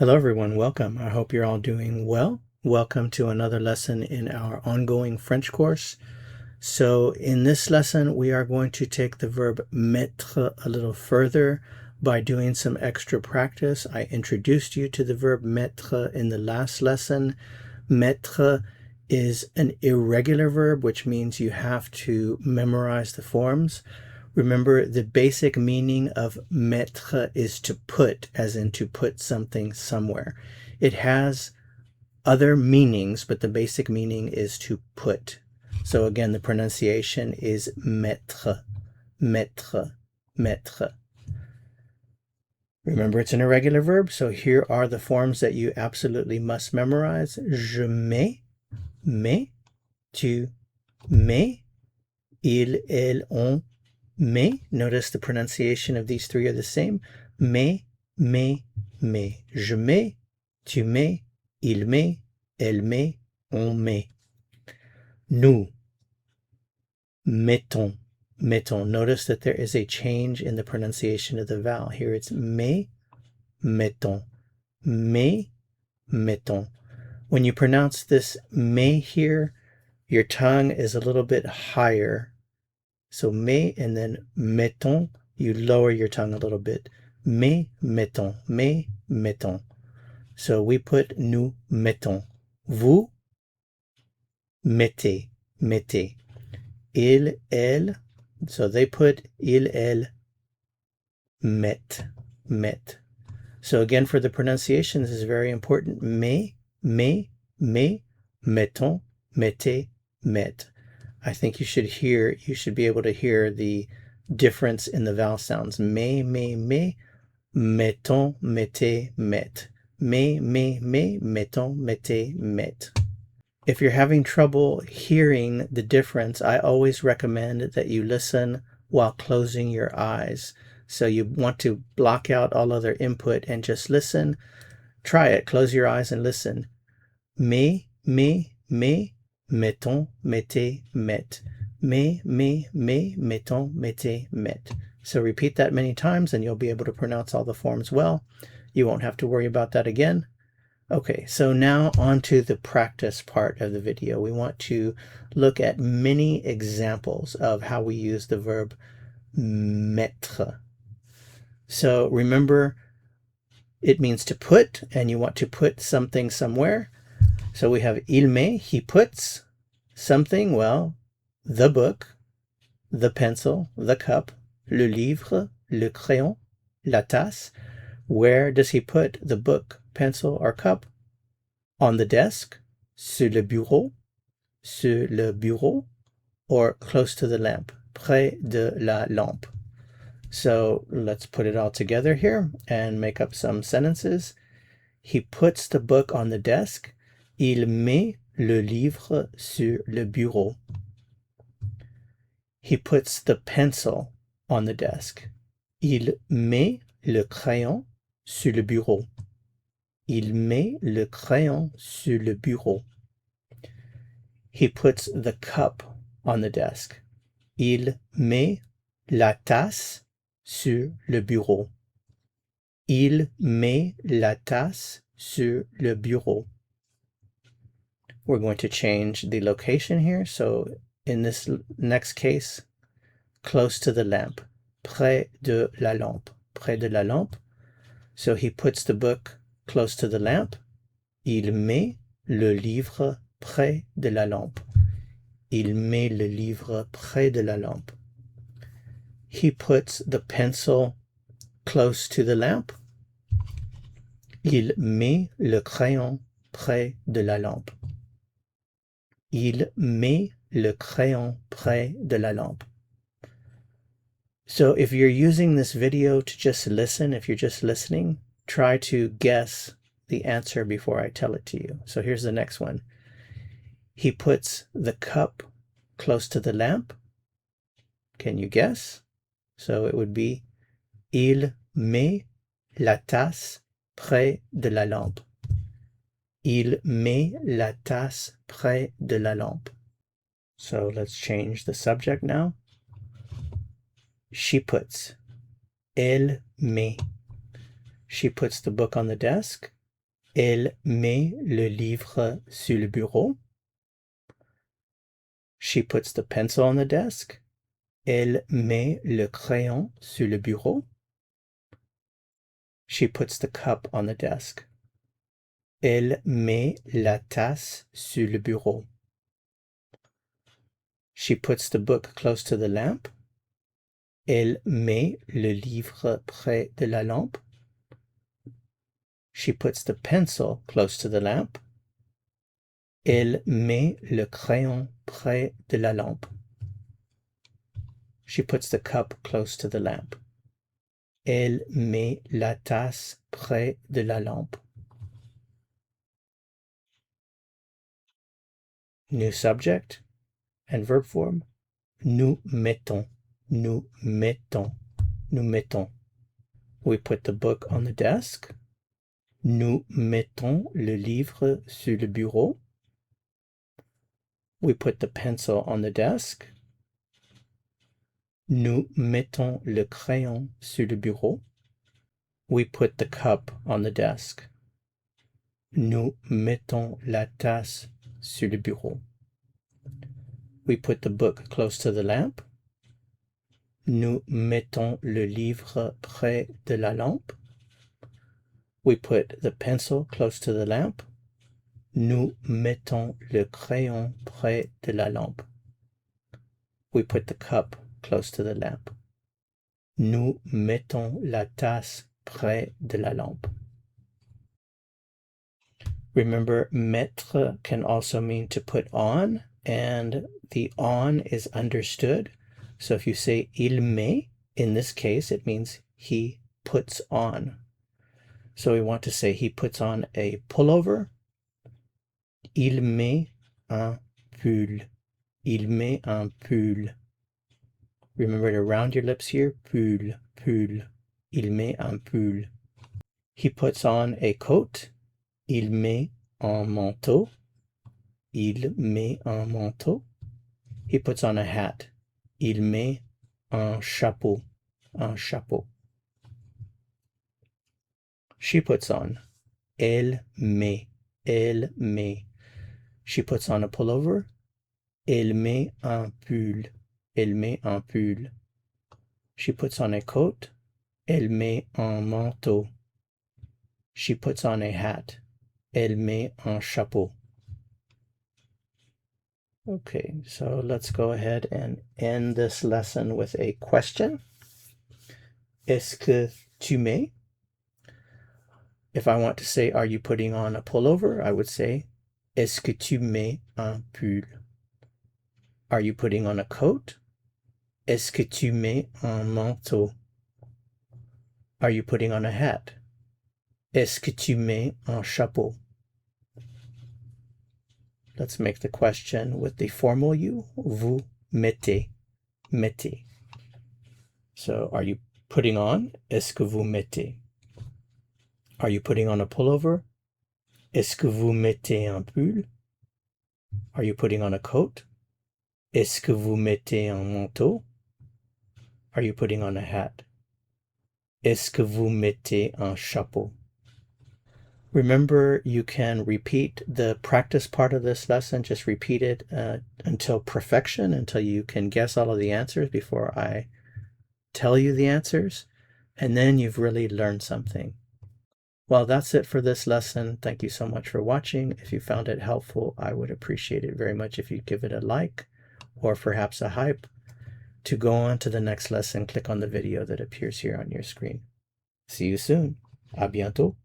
Hello everyone, welcome. I hope you're all doing well. Welcome to another lesson in our ongoing French course. So in this lesson, we are going to take the verb mettre a little further by doing some extra practice. I introduced you to the verb mettre in the last lesson. Mettre is an irregular verb, which means you have to memorize the forms. Remember, the basic meaning of mettre is to put, as in to put something somewhere. It has other meanings, but the basic meaning is to put. So again, the pronunciation is mettre, mettre, mettre. Remember, it's an irregular verb, so here are the forms that you absolutely must memorize. Je mets, tu mets, il, elle, on, mais. Notice the pronunciation of these three are the same. Mais. Je mets, tu mets, il met, elle met, on met. Nous mettons. Notice that there is a change in the pronunciation of the vowel. Here it's mais, mettons. Mais, mettons. When you pronounce this mais here, your tongue is a little bit higher. So mais and then mettons, you lower your tongue a little bit. Mais mettons, mais mettons. So we put nous mettons. Vous mettez, mettez. Il, elle, so they put il, elle, met, met. So again, for the pronunciation, this is very important. Mais, mettons, mettez, met. I think you should be able to hear the difference in the vowel sounds. Mais, mettons, mettez, met. Mais, mettons, mettez, met. If you're having trouble hearing the difference, I always recommend that you listen while closing your eyes. So you want to block out all other input and just listen. Try it. Close your eyes and listen. Mais, mettons, mettez, met. Mais, mettons, mettez, met. So repeat that many times and you'll be able to pronounce all the forms well. You won't have to worry about that again. Okay, so now on to the practice part of the video. We want to look at many examples of how we use the verb mettre. So remember, it means to put, and you want to put something somewhere. So we have il met, he puts something, well, the book, the pencil, the cup, le livre, le crayon, la tasse. Where does he put the book, pencil, or cup? On the desk, sur le bureau, or close to the lamp, près de la lampe. So let's put it all together here and make up some sentences. He puts the book on the desk. Il met le livre sur le bureau. He puts the pencil on the desk. Il met le crayon sur le bureau. Il met le crayon sur le bureau. He puts the cup on the desk. Il met la tasse sur le bureau. Il met la tasse sur le bureau. We're going to change the location here. So in this next case, close to the lamp, près de la lampe, près de la lampe. So he puts the book close to the lamp. Il met le livre près de la lampe. Il met le livre près de la lampe. He puts the pencil close to the lamp. Il met le crayon près de la lampe. Il met le crayon près de la lampe. So if you're using this video to just listen, if you're just listening, try to guess the answer before I tell it to you. So here's the next one. He puts the cup close to the lamp. Can you guess? So it would be il met la tasse près de la lampe. Il met la tasse près de la lampe. So let's change the subject now. She puts. Elle met. She puts the book on the desk. Elle met le livre sur le bureau. She puts the pencil on the desk. Elle met le crayon sur le bureau. She puts the cup on the desk. Elle met la tasse sur le bureau. She puts the book close to the lamp. Elle met le livre près de la lampe. She puts the pencil close to the lamp. Elle met le crayon près de la lampe. She puts the cup close to the lamp. Elle met la tasse près de la lampe. New subject and verb form. Nous mettons. Nous mettons. Nous mettons. We put the book on the desk. Nous mettons le livre sur le bureau. We put the pencil on the desk. Nous mettons le crayon sur le bureau. We put the cup on the desk. Nous mettons la tasse sur le bureau. We put the book close to the lamp. Nous mettons le livre près de la lampe. We put the pencil close to the lamp. Nous mettons le crayon près de la lampe. We put the cup close to the lamp. Nous mettons la tasse près de la lampe. Remember, mettre can also mean to put on, and the on is understood. So if you say il met, in this case, it means he puts on. So we want to say he puts on a pullover. Il met un pull. Il met un pull. Remember to round your lips here. Pull, pull. Il met un pull. He puts on a coat. Il met un manteau. Il met un manteau. He puts on a hat. Il met un chapeau. Un chapeau. She puts on. Elle met. Elle met. She puts on a pullover. Elle met un pull. Elle met un pull. She puts on a coat. Elle met un manteau. She puts on a hat. Elle met un chapeau. Okay, so let's go ahead and end this lesson with a question. Est-ce que tu mets? If I want to say, are you putting on a pullover? I would say, est-ce que tu mets un pull? Are you putting on a coat? Est-ce que tu mets un manteau? Are you putting on a hat? Est-ce que tu mets un chapeau? Let's make the question with the formal you. Vous mettez. Mettez. So are you putting on? Est-ce que vous mettez? Are you putting on a pullover? Est-ce que vous mettez un pull? Are you putting on a coat? Est-ce que vous mettez un manteau? Are you putting on a hat? Est-ce que vous mettez un chapeau? Remember, you can repeat the practice part of this lesson. Just repeat it until perfection, until you can guess all of the answers before I tell you the answers. And then you've really learned something. Well, that's it for this lesson. Thank you so much for watching. If you found it helpful, I would appreciate it very much if you give it a like or perhaps a hype. To go on to the next lesson, click on the video that appears here on your screen. See you soon. À bientôt.